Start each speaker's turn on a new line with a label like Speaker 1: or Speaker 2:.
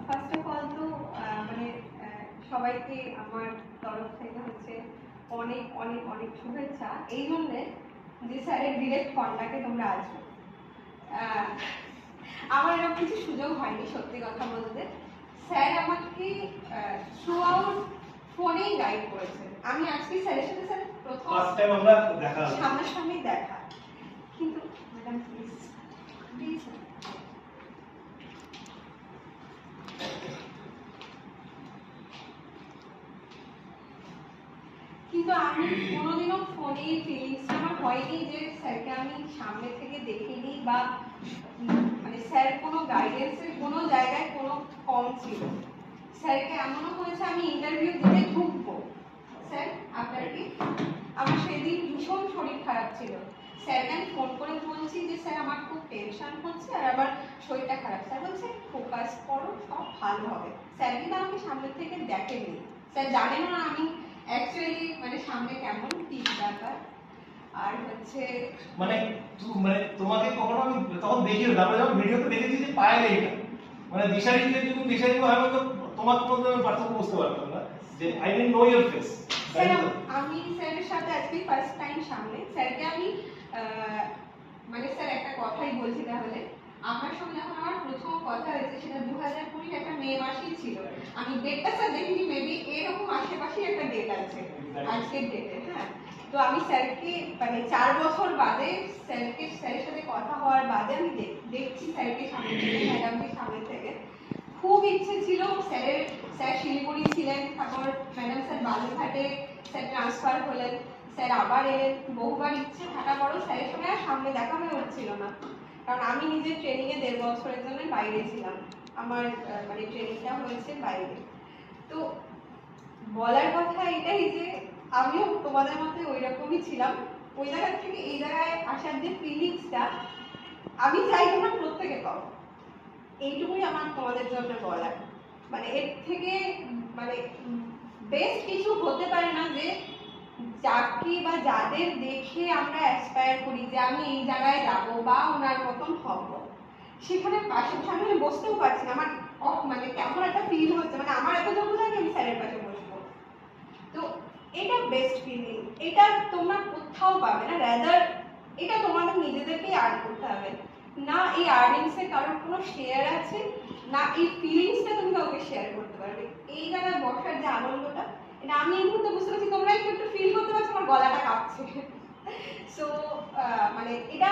Speaker 1: First of all তো মানে সবাইকে আমার তরফ থেকে হচ্ছে অনেক অনেক অনেক শুভেচ্ছা এই জন্যে যে স্যারের ডিরেক্ট কন্ট্যাক্টে তোমরা আসবে। আমার এরকম কিছু সুযোগ হয়নি সত্যি কথা বলতে। স্যার আমাকে থ্রু আউট ফোনেই গাইড করেছেন। আমি আজকে স্যারের সাথে স্যার প্রথম
Speaker 2: ফার্স্ট টাইম আমরা দেখা
Speaker 1: সামনাসামনি দেখা, কিন্তু ম্যাডাম প্লিজ প্লিজ কিন্তু আমি কোনোদিনও ফোনে ফিলিংসটা আমার হয়নি যে স্যারকে আমি সামনে থেকে দেখিনি বা মানে স্যার কোনো গাইডেন্সের কোনো জায়গায় কোনো কম ছিল। স্যারকে এমনও হয়েছে আমি ইন্টারভিউ দিতে ঢুকবো, স্যার আপনার কি, আমার সেদিন ভীষণ শরীর খারাপ ছিল, স্যারকে আমি ফোন করে বলছি যে স্যার আমার খুব টেনশন হচ্ছে আর আবার শরীরটা খারাপ। স্যার বলছে ফোকাস করো, সব ভালো হবে। স্যার কিন্তু আমাকে সামনে থেকে দেখেনি, স্যার জানেন না আমি অ্যাকচুয়ালি মানে সামনে কেমন কি ব্যাপার। আর হচ্ছে
Speaker 2: মানে তোমাকে কখনো আমি তখন দেখিও, তারপরে যখন ভিডিওতে দেখেছি যে পায়ে এইটা মানে দিশারিতে যদি দিশারি হয় তো তোমার মধ্যে আমি পার্থক্য বুঝতে পারতাম না যে I didn't know your face.
Speaker 1: আমি স্যারের সাথে আজকে ফার্স্ট টাইম সামনে স্যারকে আমি মানে স্যার একটা কথাই বলছি তাহলে, আপনার সঙ্গে যখন আমার প্রথম কথা হয়েছে সেটা 2020 একটা মে মাসেই ছিল। আমি ডেটটা স্যার দেখিনি, মেবি এরকম আশেপাশেই একটা ডেট আছে আজকের ডেটে। হ্যাঁ, তো আমি স্যারকে মানে 4 বছর বাদে স্যারের সাথে কথা হওয়ার বাদে আমি দেখছি স্যারকে সামনে থেকে, ম্যাডামকে সামনে থেকে। খুব ইচ্ছে ছিল স্যার শিলিগুড়ি ছিলেন, তারপর ম্যাডাম স্যার বালুরঘাটে, স্যার ট্রান্সফার হলেন, স্যার আবার এলেন। বহুবার ইচ্ছে থাকা পরেও স্যারের সঙ্গে আর সামনে দেখা হয়ে উঠছিল না, কারণ আমি নিজে ট্রেনিংয়ে 1.5 বছরের জন্য বাইরে ছিলাম। আমার মানে ট্রেনিংটা হয়েছে বাইরে। তো বলার কথা এটাই যে আমিও তোমাদের মধ্যে ওই রকমই ছিলাম। ওই জায়গা থেকে এই জায়গায় আসার যে ফিলিংসটা আমি চাই তোমরা প্রত্যেকে পাও, এইটুকুই আমার তোমাদের জন্য বলার। মানে এর থেকে মানে বেস্ট কিছু হতে পারে না যে যাকে বা যাদের দেখে আমরা অ্যাসপায়ার করি যে আমি এই জায়গায় যাবো বা ওনার মতন হব, সেখানে পাশে সামনে বসতেও পারছি না, আমার মানে কেমন একটা ফিল হচ্ছে, মানে আমার এত যোগ্য থাকে আমি স্যারের পাশে বসবো। তো এটা বেস্ট ফিলিং, এটা তোমরা কোথাও পাবে না, রাদার এটা তোমাদের নিজেদেরকেই আর্ন করতে হবে। না এই আর্নিংসে কারোর কোনো শেয়ার আছে, না এই ফিলিংসটা তুমি কাউকে শেয়ার করতে পারবে। এই জায়গায় বসার যে আনন্দটা, এটা আমি এই মুহূর্তে বুঝতে পারছি, তোমরা একটু ফিল করতে পারছো আমার গলাটা কাঁপছে। সো মানে এটা